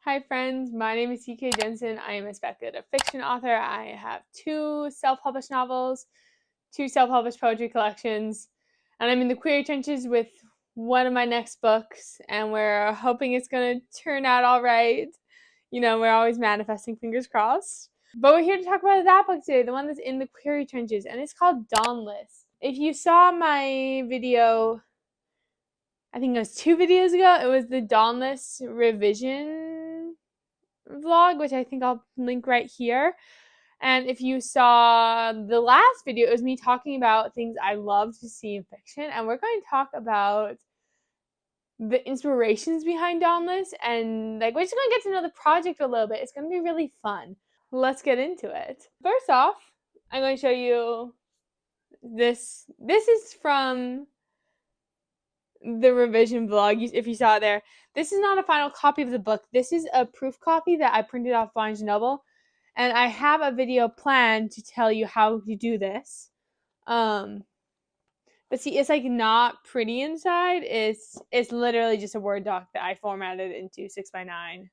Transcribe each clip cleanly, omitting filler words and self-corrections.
Hi friends, my name is CK Jensen. I am a speculative fiction author. I have 2 self-published novels, 2 self-published poetry collections, and I'm in the queer trenches with one of my next books, and we're hoping it's going to turn out all right. You know, we're always manifesting, fingers crossed. But we're here to talk about that book today, the one that's in the queer trenches, and it's called Dawnless. If you saw my video, I think it was 2 videos ago, it was the Dawnless revision vlog, which I think I'll link right here. And if you saw the last video, it was me talking about things I love to see in fiction, and we're going to talk about the inspirations behind Dawnless, and we're just going to get to know the project a little bit. It's going to be really fun. Let's get into it. First off, I'm going to show you this. This is from the revision vlog, if you saw it there. This is not a final copy of the book. This is a proof copy that I printed off Barnes & Noble, and I have a video planned to tell you how to do this. But see, it's not pretty inside. It's literally just a Word doc that I formatted into 6x9.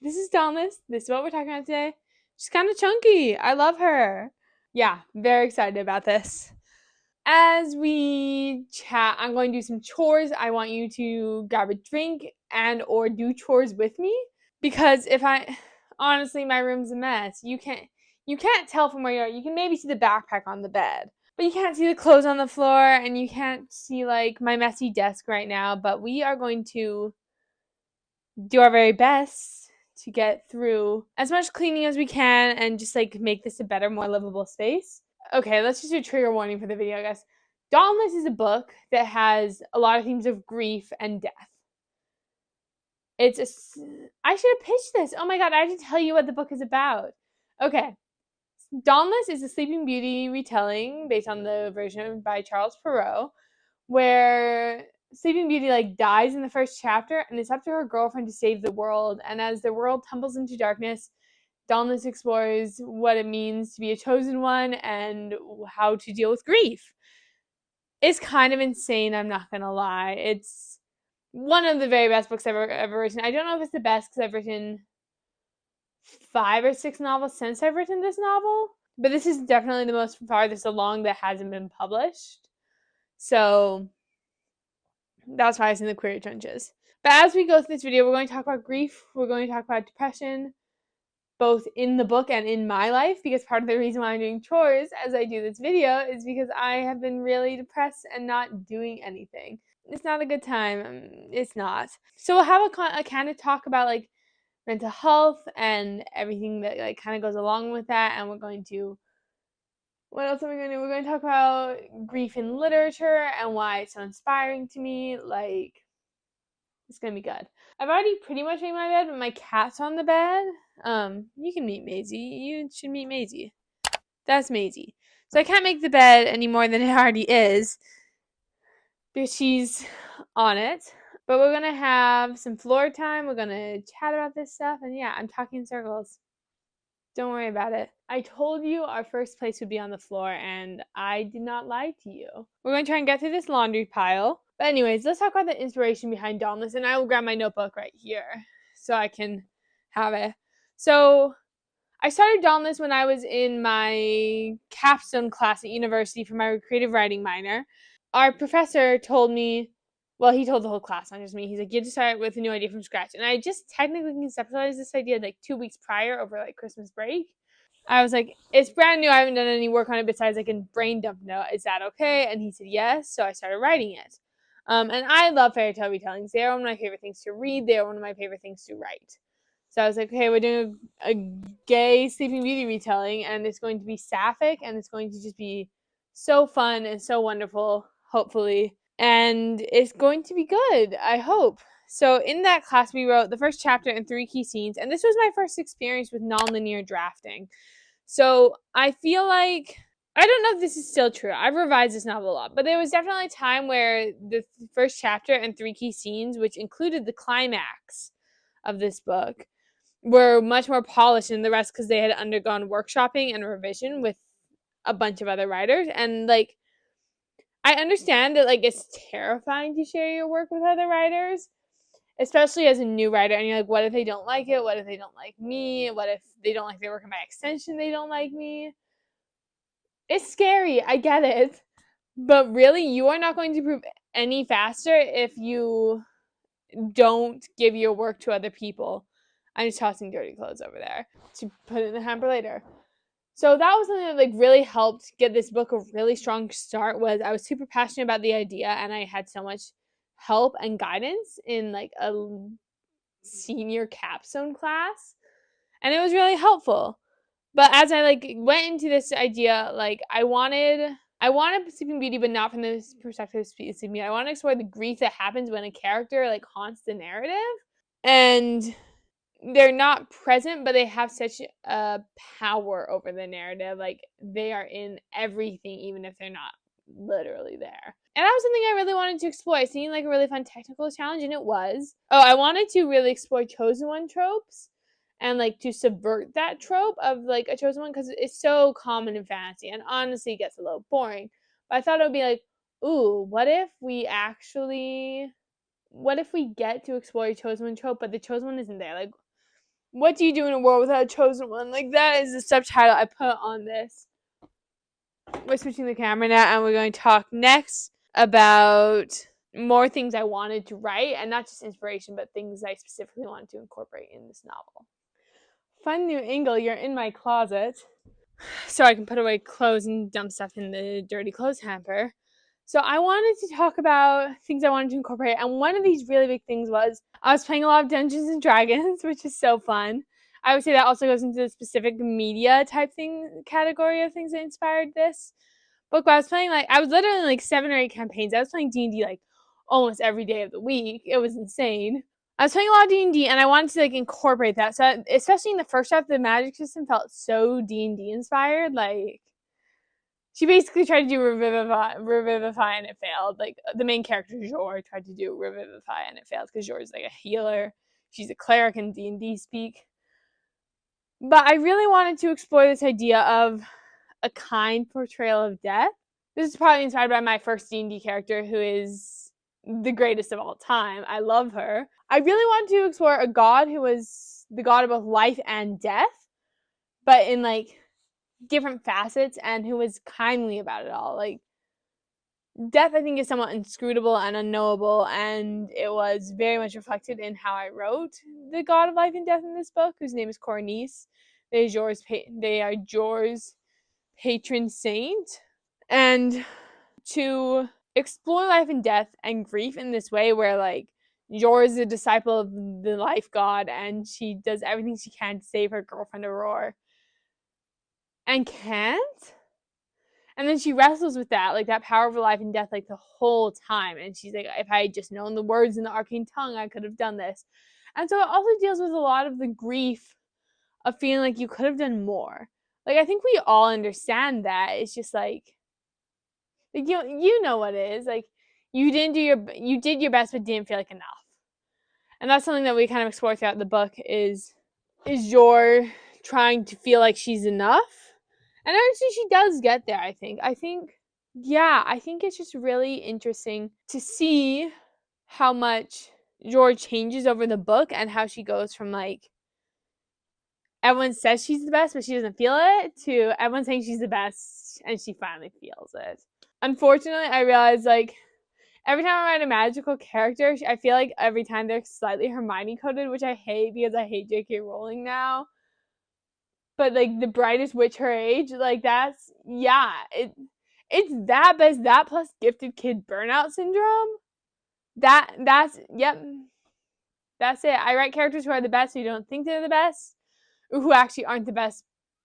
This is Dawnless. This is what we're talking about today. She's kind of chunky. I love her. Yeah, very excited about this. As we chat, I'm going to do some chores. I want you to grab a drink and or do chores with me, because honestly, my room's a mess. You can't tell from where you are. You can maybe see the backpack on the bed, but you can't see the clothes on the floor, and you can't see my messy desk right now. But we are going to do our very best to get through as much cleaning as we can and just make this a better, more livable space. Okay, let's just do a trigger warning for the video, I guess. Dawnless is a book that has a lot of themes of grief and death. I should have pitched this. Oh my god, I didn't tell you what the book is about. Okay. Dawnless is a Sleeping Beauty retelling based on the version by Charles Perrault, where Sleeping Beauty dies in the first chapter, and it's up to her girlfriend to save the world. And as the world tumbles into darkness, Dawnless explores what it means to be a chosen one and how to deal with grief. It's kind of insane, I'm not gonna lie. It's one of the very best books I've ever written. I don't know if it's the best because I've written 5 or 6 novels since I've written this novel, but this is definitely the most farthest along that hasn't been published. So that's why it's in the queer trenches. But as we go through this video, we're going to talk about grief, we're going to talk about depression, both in the book and in my life, because part of the reason why I'm doing chores as I do this video is because I have been really depressed and not doing anything. It's not a good time. It's not. So we'll have a kind of talk about mental health and everything that kind of goes along with that, and we're going to, what else are we going to do? We're going to talk about grief in literature and why it's so inspiring to me. It's gonna be good. I've already pretty much made my bed, but my cat's on the bed. You can meet Maisie. You should meet Maisie. That's Maisie. So I can't make the bed any more than it already is, because she's on it. But we're gonna have some floor time. We're gonna chat about this stuff, and yeah, I'm talking in circles. Don't worry about it. I told you our first place would be on the floor, and I did not lie to you. We're going to try and get through this laundry pile. But anyways, let's talk about the inspiration behind Dawnless, and I will grab my notebook right here so I can have it. So I started Dawnless when I was in my capstone class at university for my creative writing minor. Our professor told me, well, he told the whole class, not just me. He's like, you have to start with a new idea from scratch. And I just technically conceptualized this idea 2 weeks prior over Christmas break. I was like, it's brand new. I haven't done any work on it besides a brain dump note. Is that okay? And he said yes. So I started writing it. And I love fairy tale retellings. They are one of my favorite things to read. They are one of my favorite things to write. So I was like, okay, we're doing a gay Sleeping Beauty retelling, and it's going to be sapphic, and it's going to just be so fun and so wonderful, hopefully. And it's going to be good, I hope. So in that class, we wrote the first chapter and 3 key scenes, and this was my first experience with nonlinear drafting. So I feel I don't know if this is still true. I've revised this novel a lot, but there was definitely a time where the first chapter and 3 key scenes, which included the climax of this book, were much more polished than the rest because they had undergone workshopping and revision with a bunch of other writers. And I understand that it's terrifying to share your work with other writers, especially as a new writer, and you're like, what if they don't like it? What if they don't like me? What if they don't like their work, and by extension they don't like me? It's scary, I get it, but really, you are not going to prove any faster if you don't give your work to other people. I'm just tossing dirty clothes over there to put in the hamper later. So that was something that like really helped get this book a really strong start. Was I was super passionate about the idea, and I had so much help and guidance in like a senior capstone class, and it was really helpful. But as I like went into this idea, like I wanted Sleeping Beauty, but not from the perspective of Sleeping Beauty. I want to explore the grief that happens when a character like haunts the narrative, and they're not present, but they have such a power over the narrative. Like they are in everything, even if they're not literally there. And that was something I really wanted to explore. It seemed like a really fun technical challenge, and it was. Oh, I wanted to really explore chosen one tropes and like to subvert that trope of like a chosen one, because it's so common in fantasy and honestly gets a little boring. But I thought it would be like, ooh, what if we get to explore a chosen one trope, but the chosen one isn't there? Like, what do you do in a world without a chosen one? Like, that is the subtitle I put on this. We're switching the camera now, and we're going to talk next about more things I wanted to write, and not just inspiration, but things I specifically wanted to incorporate in this novel. Fun new angle, you're in my closet, so I can put away clothes and dump stuff in the dirty clothes hamper. So I wanted to talk about things I wanted to incorporate, and one of these really big things was I was playing a lot of Dungeons and Dragons, which is so fun. I would say that also goes into the specific media type thing category of things that inspired this book. But I was playing I was literally like 7 or 8 campaigns. I was playing D&D like almost every day of the week. It was insane. I was playing a lot of D&D, and I wanted to like incorporate that. So especially in the first half, the magic system felt so D&D inspired. Like, she basically tried to do revivify, and it failed. Like, the main character, Jor, tried to do revivify, and it failed because Jor is like a healer. She's a cleric in D&D speak. But I really wanted to explore this idea of a kind portrayal of death. This is probably inspired by my first D&D character, who is the greatest of all time. I love her. I really wanted to explore a god who was the god of both life and death, but in like different facets, and who was kindly about it all. Like, death, I think, is somewhat inscrutable and unknowable, and it was very much reflected in how I wrote the god of life and death in this book, whose name is Cornice. They are Jor's patron saint. And to explore life and death and grief in this way, where like Jor is a disciple of the life god, and she does everything she can to save her girlfriend Aurora, and can't. And then she wrestles with that, like that power of life and death, like the whole time. And she's like, if I had just known the words in the arcane tongue, I could have done this. And so it also deals with a lot of the grief of feeling like you could have done more. Like, I think we all understand that. It's just like you know what it is. Like, you did your best, but didn't feel like enough. And that's something that we kind of explore throughout the book is Jor trying to feel like she's enough. And actually, she does get there, I think. I think it's just really interesting to see how much Jor changes over the book, and how she goes from like everyone says she's the best, but she doesn't feel it, to everyone saying she's the best, and she finally feels it. Unfortunately, I realize like every time I write a magical character, I feel like every time they're slightly Hermione coded, which I hate because I hate J.K. Rowling now. But like the brightest witch her age, like it's that, but it's that plus gifted kid burnout syndrome. That's it. I write characters who are the best, who don't think they're the best, or who actually aren't the best,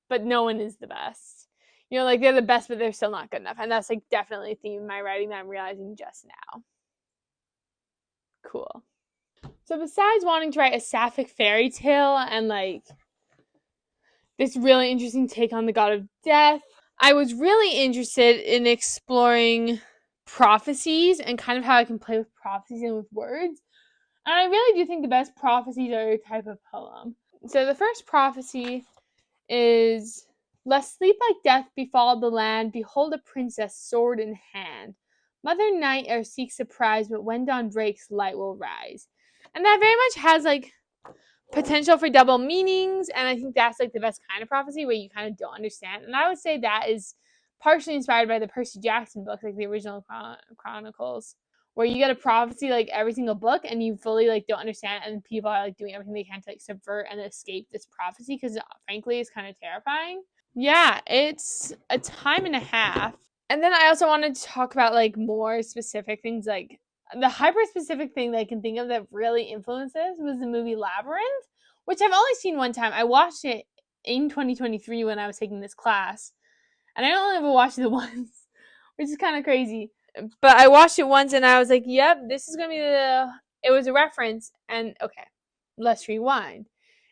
but no one is the best. You know, like they're the best, but they're still not good enough. And that's like definitely a theme in my writing that I'm realizing just now. Cool. So besides wanting to write a sapphic fairy tale and like this really interesting take on the god of death, I was really interested in exploring prophecies and kind of how I can play with prophecies and with words. And I really do think the best prophecies are a type of poem. So the first prophecy is, lest sleep like death befall the land, behold a princess, sword in hand. Mother night ere seeks surprise, but when dawn breaks, light will rise. And that very much has like potential for double meanings, and I think that's like the best kind of prophecy where you kind of don't understand. And I would say that is partially inspired by the Percy Jackson books, like the original Chronicles, where you get a prophecy like every single book and you fully like don't understand it, and people are like doing everything they can to like subvert and escape this prophecy because frankly it's kind of terrifying. Yeah, it's a time and a half. And then I also wanted to talk about like more specific things, like the hyper specific thing that I can think of that really influences was the movie Labyrinth, which I've only seen one time. I watched it in 2023 when I was taking this class, and I only ever watched it once, which is kind of crazy. But I watched it once and I was like, yep, this is gonna be the. It was a reference, and okay, let's rewind.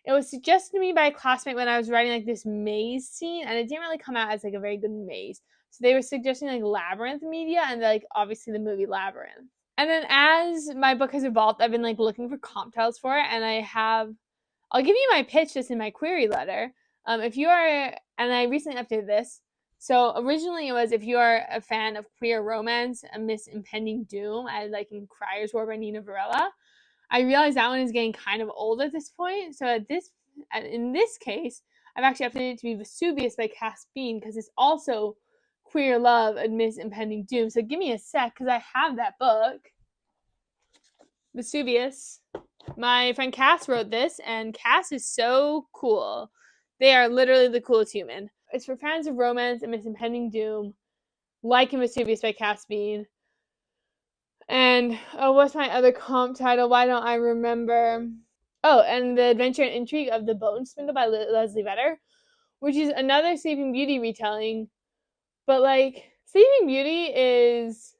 It was suggested to me by a classmate when I was writing like this maze scene, and it didn't really come out as like a very good maze. So they were suggesting like Labyrinth media and like obviously the movie Labyrinth. And then as my book has evolved, I've been like looking for comp titles for it, and I'll give you my pitch just in my query letter. If you are, and I recently updated this. So originally it was if you are a fan of queer romance amidst impending doom, as like in Crier's War by Nina Varela. I realize that one is getting kind of old at this point. So in this case, I've actually updated it to be Vesuvius by Cass Bean because it's also queer love amidst impending doom. So give me a sec because I have that book. Vesuvius. My friend Cass wrote this, and Cass is so cool. They are literally the coolest human. It's for fans of romance amidst impending doom, like in Vesuvius by Cass Bean. And what's my other comp title? Why don't I remember? Oh, and The Adventure and Intrigue of the Bone Spindle by Leslie Vedder, which is another Sleeping Beauty retelling. But like Sleeping Beauty is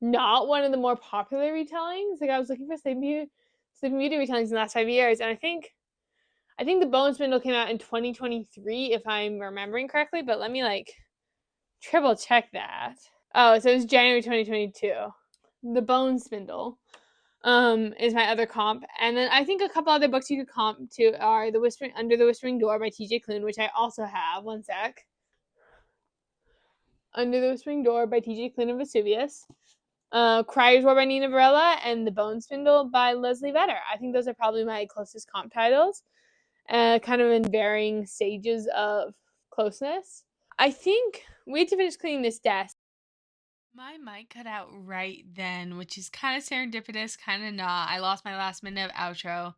not one of the more popular retellings. Like I was looking for Sleeping Beauty retellings in the last 5 years, and I think The Bone Spindle came out in 2023 if I'm remembering correctly. But let me like triple check that. Oh, so it was January 2022. The Bone Spindle is my other comp. And then I think a couple other books you could comp to are Under the Whispering Door by TJ Klune, which I also have. One sec. Under the Whispering Door by TJ Klune and Vesuvius. Crier's War by Nina Varela and The Bone Spindle by Leslie Vedder. I think those are probably my closest comp titles, kind of in varying stages of closeness. I think we had to finish cleaning this desk. My mic cut out right then, which is kind of serendipitous, kind of not. I lost my last minute of outro.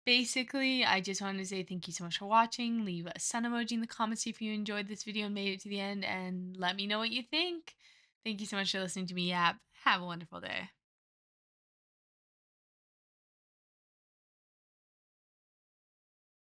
Basically, I just wanted to say thank you so much for watching. Leave a sun emoji in the comments if you enjoyed this video and made it to the end, and let me know what you think. Thank you so much for listening to me yap. Have a wonderful day.